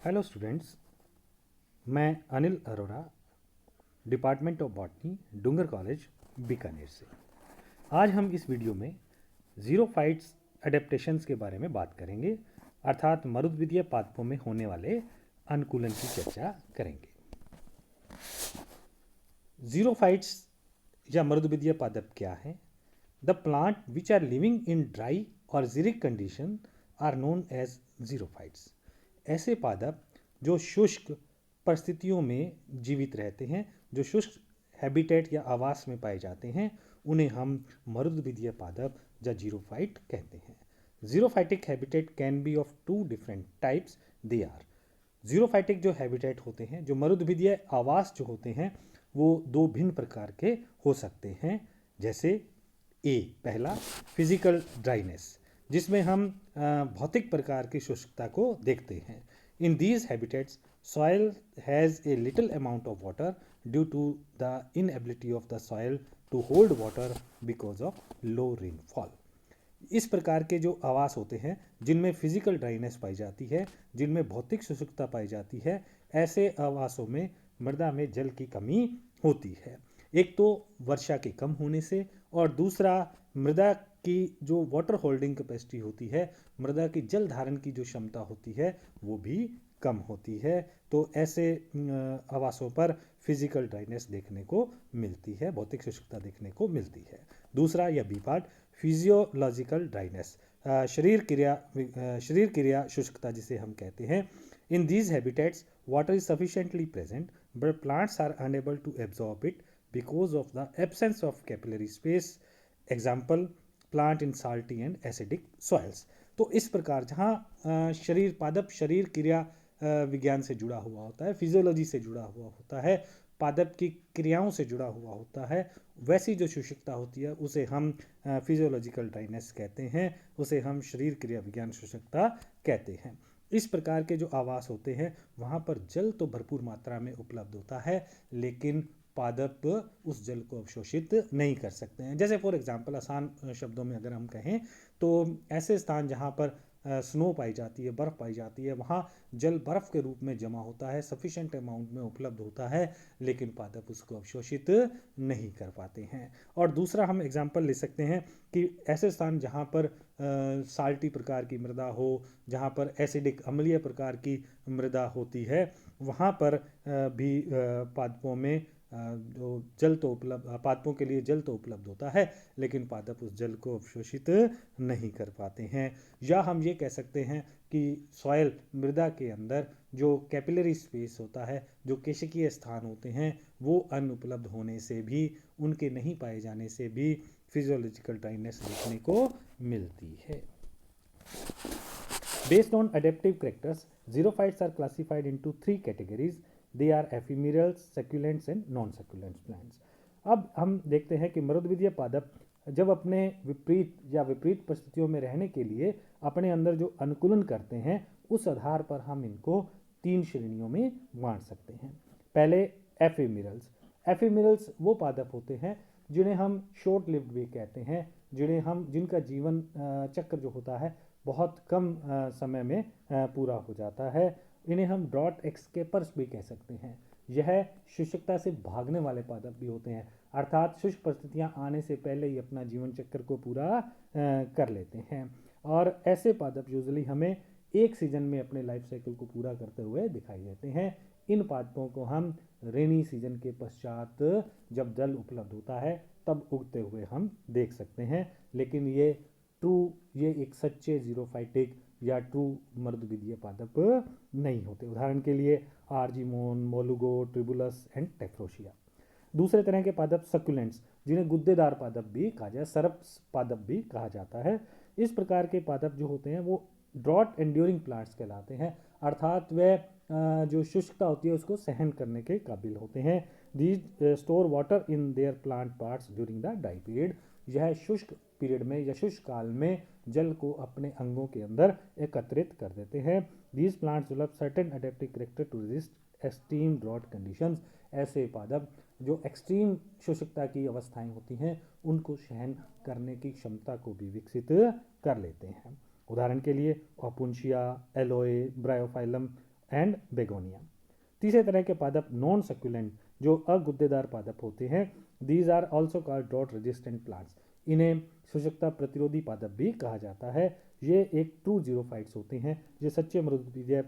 Hello students, मैं Anil Arora, department of botany, Dungar college, Bikaner से। आज हम इस वीडियो में ज़ीरोफाइट्स अडेप्टेशंस के बारे में बात करेंगे, अर्थात मरुद्विदीय पादपों में होने वाले अनुकूलन की चर्चा करेंगे। ज़ीरोफाइट्स या मरुद्विदीय पादप क्या है? The plant which are living in dry और xeric condition are known as xerophytes. ऐसे पादप जो शुष्क परिस्थितियों में जीवित रहते हैं, जो शुष्क हैबिटेट या आवास में पाए जाते हैं, उन्हें हम मरुद्विदीय पादप या ज़ीरोफाइट कहते हैं। Xerophytic habitat can be of two different types. They are xerophytic जो हैबिटेट होते हैं, जो मरुद्विदीय आवास जो होते हैं, वो दो भिन्न प्रकार के हो सकते हैं। जैसे ए, पहला फिजिकल ड्राइनेस, जिसमें हम भौतिक प्रकार की शुष्कता को देखते हैं। In these habitats soil has a little amount of water due to the inability of the soil to hold water because of low rainfall. इस प्रकार के जो आवास होते हैं जिनमें फिजिकल ड्राइनेस पाई जाती है, जिनमें भौतिक शुष्कता पाई जाती है, ऐसे आवासों में मृदा में जल की कमी होती है। एक तो वर्षा के कम होने से, और दूसरा मृदा की जो वाटर होल्डिंग कैपेसिटी होती है, मृदा की जल धारण की जो क्षमता होती है, वो भी कम होती है। तो ऐसे आवासों पर फिजिकल ड्राइनेस देखने को मिलती है, भौतिक शुष्कता देखने को मिलती है। दूसरा या बी पार्ट, फिजियोलॉजिकल ड्राइनेस, शरीर क्रिया शुष्कता जिसे हम कहते हैं। In these habitats water is sufficiently present but plants are unable to absorb it because of the absence of capillary space. Example, plant in salty and acidic soils. तो इस प्रकार जहाँ शरीर पादप शरीर क्रिया विज्ञान से जुड़ा हुआ होता है, फिजियोलॉजी से जुड़ा हुआ होता है, पादप की क्रियाओं से जुड़ा हुआ होता है, वैसी जो शुष्कता होती है उसे हम फिजियोलॉजिकल ड्राइनेस कहते हैं, उसे हम शरीर क्रिया विज्ञान शुष्कता कहते हैं। इस प्रकार के जो आवास होते हैं वहाँ पर जल तो भरपूर मात्रा में उपलब्ध होता है, लेकिन पादप उस जल को अवशोषित नहीं कर सकते हैं। जैसे फॉर एग्जांपल, आसान शब्दों में अगर हम कहें तो ऐसे स्थान जहाँ पर स्नो पाई जाती है, बर्फ़ पाई जाती है, वहाँ जल बर्फ़ के रूप में जमा होता है, सफिशेंट अमाउंट में उपलब्ध होता है, लेकिन पादप उसको अवशोषित नहीं कर पाते हैं। और दूसरा हम एग्जांपल ले सकते हैं कि ऐसे स्थान जहाँ पर साल्टी प्रकार की मृदा हो, जहाँ पर एसिडिक अम्लीय प्रकार की मृदा होती है, वहाँ पर भी पादपों में जो जल तो उपलब्ध पादपों के लिए जल तो उपलब्ध होता है, लेकिन पादप उस जल को अवशोषित नहीं कर पाते हैं। या हम ये कह सकते हैं कि सॉयल मृदा के अंदर जो कैपिलरी स्पेस होता है, जो केशिकीय स्थान होते हैं, वो अनुपलब्ध होने से भी, उनके नहीं पाए जाने से भी फिजियोलॉजिकल ड्राइनेस देखने को मिलती है। Based on adaptive characters, xerophytes are classified into three categories. They are ephemerals, succulents and non-succulent plants. अब हम देखते हैं कि मरुद्विदीय पादप जब अपने विपरीत परिस्थितियों में रहने के लिए अपने अंदर जो अनुकूलन करते हैं, उस आधार पर हम इनको तीन श्रेणियों में बांट सकते हैं। पहले एफिमेरल्स। एफिमेरल्स वो पादप होते हैं जिन्हें हम शॉर्ट लिव्ड भी कहते हैं, जिनका जीवन चक्र जो होता है बहुत कम समय में पूरा हो जाता है। इन्हें हम ड्रॉट एक्सकेपर्स भी कह सकते हैं। यह शुष्कता से भागने वाले पादप भी होते हैं, अर्थात शुष्क परिस्थितियां आने से पहले ही अपना जीवन चक्र को पूरा कर लेते हैं। और ऐसे पादप यूजुअली हमें एक सीजन में अपने लाइफ साइकिल को पूरा करते हुए दिखाई देते हैं। इन पादपों को हम रेनी सीजन के पश्चात जब जल उपलब्ध होता है तब उगते हुए हम देख सकते हैं, लेकिन ये एक सच्चे ज़ीरोफाइटिक या ट्रू मर्दविदीय पादप नहीं होते। उदाहरण के लिए आर्जीमोन, मोलुगो, ट्रिबुलस एंड टेक्रोशिया। दूसरे तरह के पादप सकुलेंट्स, जिन्हें गुद्देदार पादप भी कहा जाए, सरप्स पादप भी कहा जाता है। इस प्रकार के पादप जो होते हैं वो ड्रॉट एंड्यूरिंग प्लांट्स कहलाते हैं, अर्थात वे जो शुष्कता होती है उसको सहन करने के काबिल होते हैं। These store water in their plant parts during the dry period. यह शुष्क पीरियड में या शुष्क काल में जल को अपने अंगों के अंदर एकत्रित कर देते हैं। These plants develop certain adaptive character to resist extreme drought conditions. ऐसे पादप जो एक्सट्रीम शुष्कता की अवस्थाएं होती हैं उनको सहन करने की क्षमता को भी विकसित कर लेते हैं। उदाहरण के लिए opuntia, alloy, Bryophyllum, and begonia. तीसरे तरह के पादप नॉन सक्यूलेंट जो अगुद्देदार पादप होते हैं, these are also called drought resistant plants. इन्हें शुष्कता प्रतिरोधी पादप भी कहा जाता है। ये एक ट्रू जीरोफाइट्स होते हैं, ये सच्चे मृदुबीजीय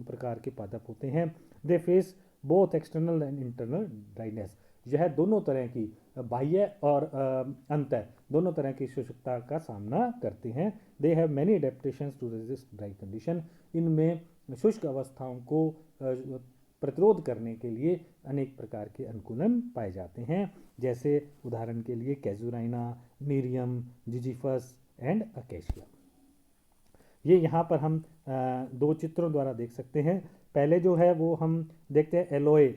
प्रकार के पादप होते हैं। They face both external and internal dryness. यह दोनों तरह की बाह्य और अंतः दोनों तरह की शुष्कता का सामना करते हैं। They have many adaptations to resist dry condition. इनमें शुष्क अवस्थाओं को प्रतिरोध करने के लिए अनेक प्रकार के अनुकूलन पाए जाते हैं, जैसे उदाहरण के लिए कैजुराइना, नीरियम, जिजीफस एंड अकेशिया। ये यहाँ पर हम दो चित्रों द्वारा देख सकते हैं। पहले जो है वो हम देखते हैं एलोए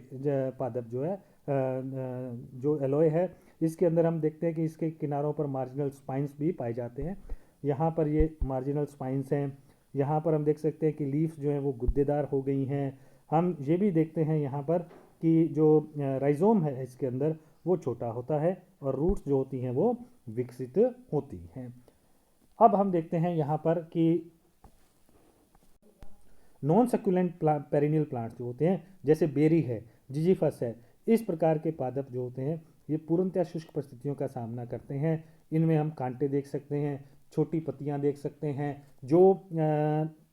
पादप जो है, जो एलोए है इसके अंदर हम देखते हैं कि इसके किनारों पर मार्जिनल स्पाइंस भी पाए जाते हैं। यहाँ पर ये मार्जिनल स्पाइंस हैं। यहाँ पर हम देख सकते हैं कि लीव्स जो हैं वो गुद्देदार हो गई हैं। हम ये भी देखते हैं यहाँ पर कि जो राइजोम है इसके अंदर वो छोटा होता है और रूट्स जो होती हैं वो विकसित होती हैं। अब हम देखते हैं यहाँ पर कि नॉन सक्यूलेंट पेरिनियल प्लांट्स जो होते हैं, जैसे बेरी है, जिजीफस है, इस प्रकार के पादप जो होते हैं ये पूर्णतः शुष्क परिस्थितियों का सामना करते हैं। इनमें हम कांटे देख सकते हैं, छोटी पत्तियां देख सकते हैं, जो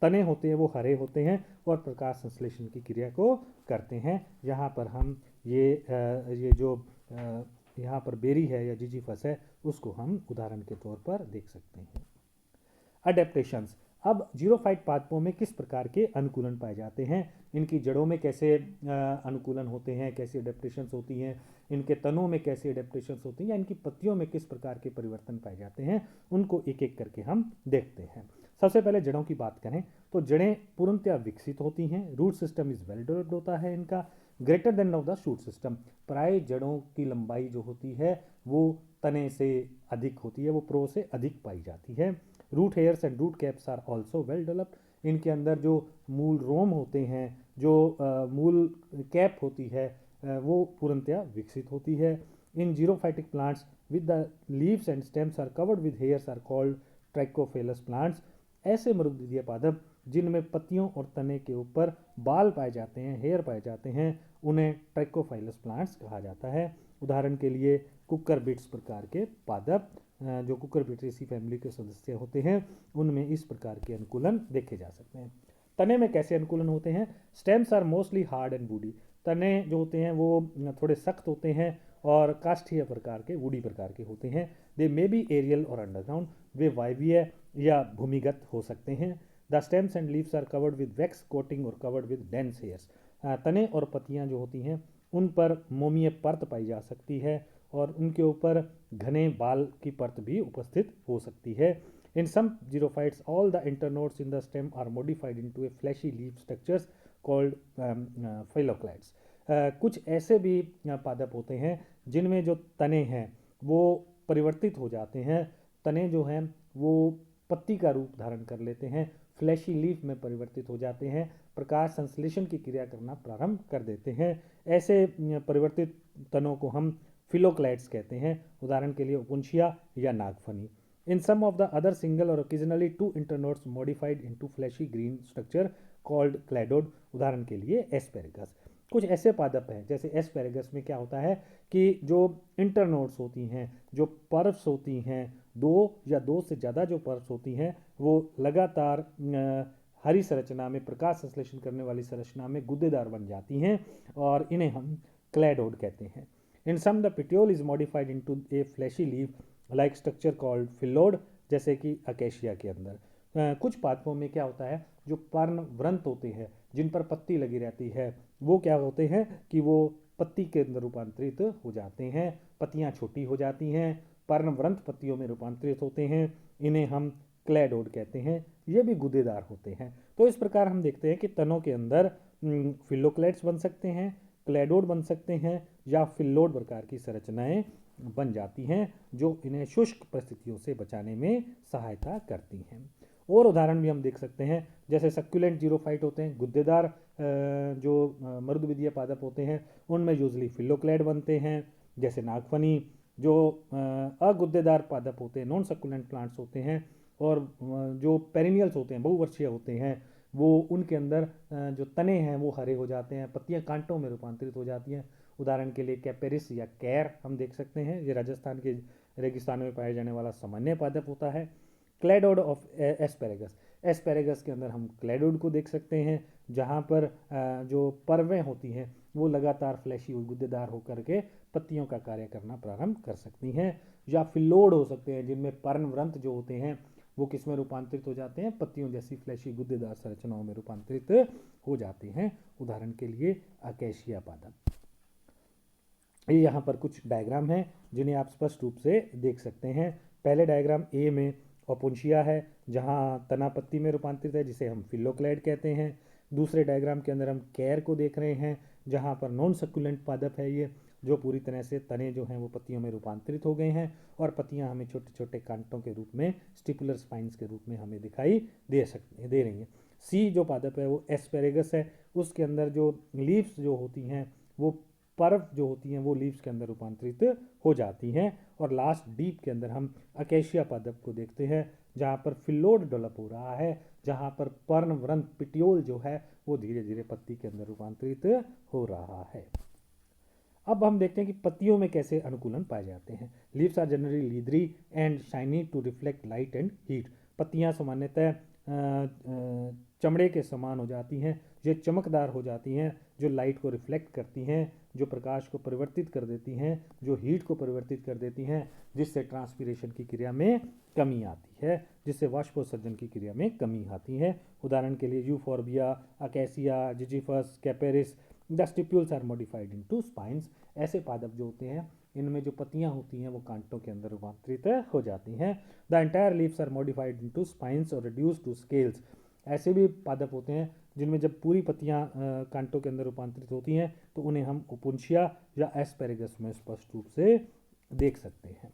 तने होते हैं वो हरे होते हैं और प्रकाश संश्लेषण की क्रिया को करते हैं। यहाँ पर हम ये जो यहाँ पर बेरी है या जिजीफस है उसको हम उदाहरण के तौर पर देख सकते हैं। अडेप्टेशंस। अब जीरोफाइट पादपों में किस प्रकार के अनुकूलन पाए जाते हैं, इनकी जड़ों में कैसे अनुकूलन होते हैं, कैसी अडेप्टेशंस होती हैं, इनके तनों में कैसी अडेप्टेशंस होती हैं, या इनकी पत्तियों में किस प्रकार के परिवर्तन पाए जाते हैं, उनको एक एक करके हम देखते हैं। सबसे पहले जड़ों की बात करें तो जड़ें पूर्णतया विकसित होती हैं। Root system is well developed होता है इनका, greater than of the shoot system. प्राय जड़ों की लंबाई जो होती है वो तने से अधिक होती है, वो प्रो से अधिक पाई जाती है। Root hairs and root caps are also well developed. इनके अंदर जो मूल रोम होते हैं, जो मूल कैप होती है वो पूर्णतया विकसित होती है। In xerophytic plants with the leaves and stems are covered with hairs are called trichophyllous plants. ऐसे मृदुबीजीय पादप जिनमें पत्तियों और तने के ऊपर बाल पाए जाते हैं, हेयर पाए जाते हैं, उन्हें ट्राइकोफाइलस प्लांट्स कहा जाता है। उदाहरण के लिए कुकर बिट्स प्रकार के पादप जो कुकर बिटेसी फैमिली के सदस्य होते हैं उनमें इस प्रकार के अनुकूलन देखे जा सकते हैं। तने में कैसे अनुकूलन होते हैं? Stems are mostly hard and woody. तने जो होते हैं वो थोड़े सख्त होते हैं और काष्ठीय प्रकार के, वुडी प्रकार के होते हैं। दे मे बी एरियल और अंडरग्राउंड। वे वायवीय या भूमिगत हो सकते हैं। The stems and leaves are covered with wax coating और कवर्ड विद डेंस हेयर्स। तने और पत्तियां जो होती हैं उन पर मोमीय परत पाई जा सकती है और उनके ऊपर घने बाल की परत भी उपस्थित हो सकती है। In some xerophytes all the internodes in the stem are modified into a fleshy leaf structures called phylloclades. कुछ ऐसे भी पादप होते हैं जिनमें जो तने हैं वो परिवर्तित हो जाते हैं। तने जो हैं वो पत्ती का रूप धारण कर लेते हैं, फ्लैशी लीफ में परिवर्तित हो जाते हैं, प्रकाश संश्लेषण की क्रिया करना प्रारंभ कर देते हैं। ऐसे परिवर्तित तनों को हम फिलोक्लाइड्स कहते हैं। उदाहरण के लिए ओपुंशिया या नागफनी। In some of the other single और occasionally two internodes modified into fleshy green structure called cladode. उदाहरण के लिए एस्पेरेगस। कुछ ऐसे पादप हैं जैसे एस्पेरेगस में क्या होता है कि जो इंटरनोड्स होती हैं, जो पर्व्स होती हैं, दो या दो से ज़्यादा जो पर्व्स होती हैं वो लगातार हरी संरचना में, प्रकाश संश्लेषण करने वाली संरचना में गुद्देदार बन जाती हैं और इन्हें हम क्लैडोड कहते हैं। In some the petiole is modified into a fleshy leaf like structure called phyllode, जैसे कि अकेशिया के अंदर। कुछ पादपों में क्या होता है, जो पर्णवृंत होते हैं जिन पर पत्ती लगी रहती है वो क्या होते हैं कि वो पत्ती के अंदर रूपांतरित हो जाते हैं, पत्तियां छोटी हो जाती हैं, पर्णवृंत पत्तियों में रूपांतरित होते हैं। इन्हें हम क्लैडोड कहते हैं। ये भी गुद्देदार होते हैं। तो इस प्रकार हम देखते हैं कि तनों के अंदर फिलोक्लैड्स बन सकते हैं, क्लैडोड बन सकते हैं या फिल्लोड प्रकार की संरचनाएं बन जाती हैं जो इन्हें शुष्क परिस्थितियों से बचाने में सहायता करती हैं। और उदाहरण भी हम देख सकते हैं, जैसे सक्यूलेंट जीरोफाइट होते हैं, गुद्देदार जो मृदुबीजीय पादप होते हैं उनमें यूजली फिलोक्लैड बनते हैं। जैसे नागफनी जो अगुद्देदार पादप होते हैं, नॉन सक्यूलेंट प्लांट्स होते हैं और जो पेरिनियल्स होते हैं, बहुवर्षीय होते हैं, वो उनके अंदर जो तने हैं वो हरे हो जाते हैं, पत्तियां कांटों में रूपांतरित हो जाती हैं। उदाहरण के लिए कैपेरिस या कैर हम देख सकते हैं, ये राजस्थान के रेगिस्तान में पाया जाने वाला सामान्य पादप होता है। क्लेडोड ऑफ एस्पेरेगस, एस्पेरेगस के अंदर हम क्लेडोड को देख सकते हैं, जहाँ पर जो पर्वें होती हैं वो लगातार फ्लैशी और गुद्देदार होकर के पत्तियों का कार्य करना प्रारंभ कर सकती हैं। या फिलोड हो सकते हैं, जिनमें पर्णव्रंत जो होते हैं वो किस में रूपांतरित हो जाते हैं, पत्तियों जैसी फ्लैशी गुद्देदार संरचनाओं में रूपांतरित हो जाते हैं। उदाहरण के लिए अकेशिया पादप। ये यहाँ पर कुछ डायग्राम हैं जिन्हें आप स्पष्ट रूप से देख सकते हैं। पहले डायग्राम ए में ओपुंशिया है, जहाँ तना पत्ती में रूपांतरित है, जिसे हम फिलोक्लेड कहते हैं। दूसरे डायग्राम के अंदर हम कैर को देख रहे हैं, जहाँ पर नॉन सक्यूलेंट पादप है ये, जो पूरी तरह से तने जो हैं वो पत्तियों में रूपांतरित हो गए हैं, और पत्तियां हमें छोटे छोटे कांटों के रूप में, स्टिपुलर स्पाइन्स के रूप में हमें दिखाई दे रही हैं। सी जो पादप है वो एस्पेरेगस है, उसके अंदर जो लीव्स जो होती हैं वो पर्व जो होती हैं वो लीव्स के अंदर रूपांतरित हो जाती हैं। और लास्ट डीप के अंदर हम अकेशिया पादप को देखते हैं, जहाँ पर फिलोड डेवलप हो रहा है, जहाँ पर पर्णव्रंत पिटियोल जो है वो धीरे धीरे पत्ती के अंदर रूपांतरित हो रहा है। अब हम देखते हैं कि पत्तियों में कैसे अनुकूलन पाए जाते हैं। Leaves are generally leathery and shiny to reflect light and heat. पत्तियां सामान्यतः चमड़े के समान हो जाती हैं, ये चमकदार हो जाती हैं, जो लाइट को रिफ्लेक्ट करती हैं, जो प्रकाश को परिवर्तित कर देती हैं, जो हीट को परिवर्तित कर देती हैं, जिससे ट्रांसपीरेशन की क्रिया में कमी आती है, जिससे वाष्पोत्सर्जन की क्रिया में कमी आती है। उदाहरण के लिए euphorbia, acacia, zizyphus, capparis, the stipules are modified into spines. ऐसे पादप जो होते हैं इनमें जो पत्तियां होती हैं वो कांटों के अंदर रूपांतरित हो जाती हैं। The entire leaves are modified into spines और रिड्यूस टू स्केल्स। ऐसे भी पादप होते हैं जिनमें जब पूरी पत्तियां कांटों के अंदर रूपांतरित होती हैं तो उन्हें हम ओपुंशिया या एस्पेरेगस में स्पष्ट रूप से देख सकते हैं।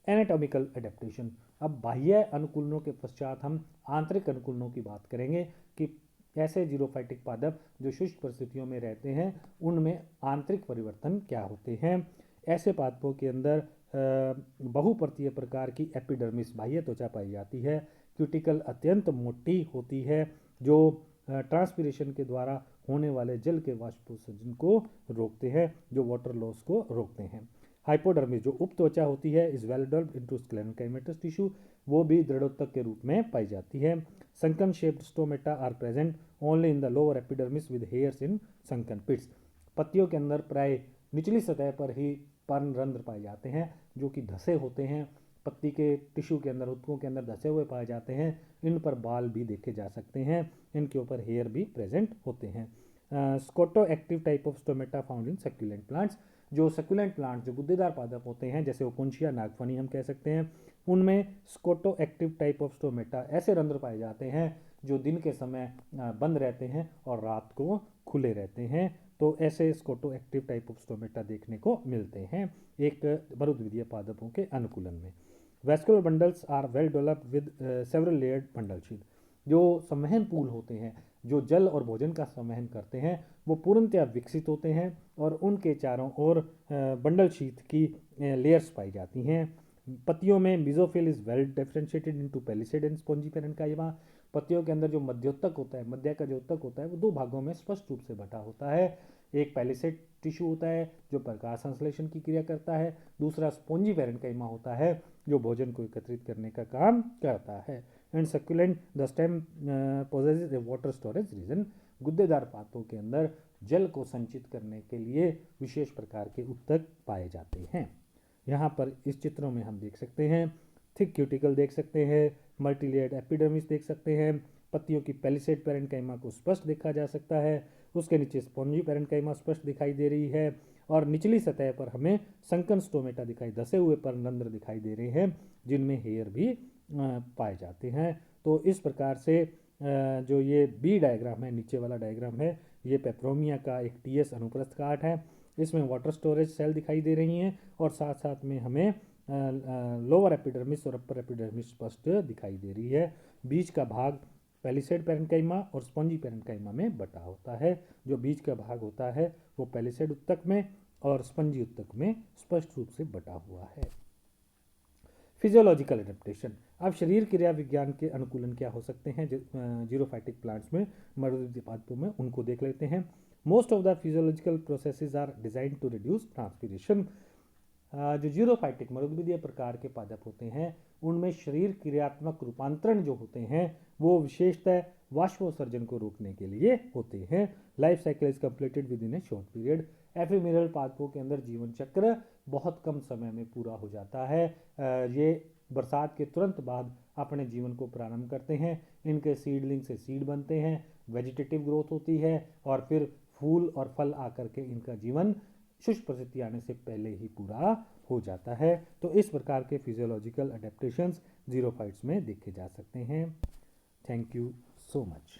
Anatomical adaptation. अब बाह्य अनुकूलनों के पश्चात हम आंतरिक अनुकूलनों की बात करेंगे कि ऐसे जीरोफाइटिक पादप जो शुष्क परिस्थितियों में रहते हैं उनमें आंतरिक परिवर्तन क्या होते हैं। ऐसे पादपों के अंदर बहुपर्तीय प्रकार की एपिडर्मिस बाह्य त्वचा पाई जाती है। क्यूटिकल अत्यंत मोटी होती है, जो ट्रांसपीरेशन के द्वारा होने वाले जल के वाष्पोत्सर्जन को रोकते हैं, जो वाटर लॉस को रोकते हैं। हाइपोडर्मिस जो उप त्वचा होती है is well developed into sclerenchymatous tissue, वो भी दृढ़ोत्तक के रूप में पाई जाती है। Sunken shaped stomata are present only in the lower epidermis with hairs in sunken pits. पत्तियों के अंदर प्राय निचली सतह पर ही पर्णरंध्र पाए जाते हैं, जो कि धसे होते हैं, पत्ती के टिश्यू के अंदर, ऊतकों के अंदर धसे हुए पाए जाते हैं। इन पर बाल भी देखे जा सकते हैं, इनके ऊपर हेयर भी प्रेजेंट होते हैं। Scoto active type of stomata found in succulent plants. जो सक्यूलेंट प्लांट जो गुद्देदार पादप होते हैं, जैसे ओपुंशिया, नागफनी हम कह सकते हैं, उनमें scoto active type of stomata ऐसे रंध्र पाए जाते हैं जो दिन के समय बंद रहते हैं और रात को खुले रहते हैं। तो ऐसे scoto active type of stomata देखने को मिलते हैं एक मरुद्विदीय पादपों के अनुकूलन में। Vascular bundles are well developed with several layered bundle sheath. जो संवहन पूल होते हैं, जो जल और भोजन का संवहन करते हैं, वो पूर्णतया विकसित होते हैं और उनके चारों ओर बंडल शीट की लेयर्स पाई जाती हैं। पत्तियों में mesophyll is well differentiated into palisade and spongy parenchyma. पत्तियों के अंदर जो मध्योतक होता है, मध्य का जो उत्तक होता है, वो दो भागों में स्पष्ट रूप से बटा होता है। एक पेलिसेड टिश्यू होता है जो प्रकाश संश्लेषण की क्रिया करता है, दूसरा स्पॉन्जी पैरेन्काइमा होता है जो भोजन को एकत्रित करने का काम करता है। And succulent the stem possesses a water storage region. गुद्देदार पातों के अंदर जल को संचित करने के लिए विशेष प्रकार के उत्तक पाए जाते हैं। यहाँ पर इस चित्रों में हम देख सकते हैं थिक क्यूटिकल देख सकते हैं, मल्टीलेयर्ड एपिडर्मिस देख सकते हैं, पत्तियों की पेलिसेड पैरेन्काइमा को स्पष्ट देखा जा सकता है, उसके नीचे स्पॉन्जी पैरेन्काइमा स्पष्ट दिखाई दे रही है, और निचली सतह पर हमें संकन स्टोमेटा दिखाई, धसे हुए पर्णरंध्र दिखाई दे रहे हैं जिनमें हेयर भी पाए जाते हैं। तो इस प्रकार से जो ये बी डायग्राम है, नीचे वाला डायग्राम है, ये पेपरोमिया का एक टीएस अनुप्रस्थ काट है। इसमें वाटर स्टोरेज सेल दिखाई दे रही हैं और साथ साथ में हमें लोअर एपिडर्मिस और अपर एपिडर्मिस स्पष्ट दिखाई दे रही है। बीच का भाग पेलिसेड पैरेन्काइमा और स्पॉन्जी पैरेन्काइमा में बटा होता है। जो बीच का भाग होता है वो पेलिसेड उत्तक में और स्पंजी उत्तक में स्पष्ट रूप से बटा हुआ है। Physiological adaptation. अब शरीर क्रिया विज्ञान के अनुकूलन क्या हो सकते हैं जीरोफाइटिक प्लांट्स में, मरुद्वीय पादपों में, उनको देख लेते हैं। Most of the physiological processes are design to reduce transpiration. जो जीरोफाइटिक मरुद्वीय प्रकार के पादप होते हैं उनमें शरीर क्रियात्मक रूपांतरण जो होते हैं वो विशेषतः वाष्पोत्सर्जन को रोकने के लिए होते हैं। Life cycle is completed within a short period. Ephemeral पादपों के अंदर जीवन चक्र बहुत कम समय में पूरा हो जाता है। ये बरसात के तुरंत बाद अपने जीवन को प्रारंभ करते हैं। इनके सीडलिंग से सीड बनते हैं, वेजिटेटिव ग्रोथ होती है और फिर फूल और फल आकर के इनका जीवन शुष्क परिस्थिति आने से पहले ही पूरा हो जाता है। तो इस प्रकार के फिजियोलॉजिकल अडेप्टेशंस जीरोफाइट्स में देखे जा सकते हैं। Thank you so much.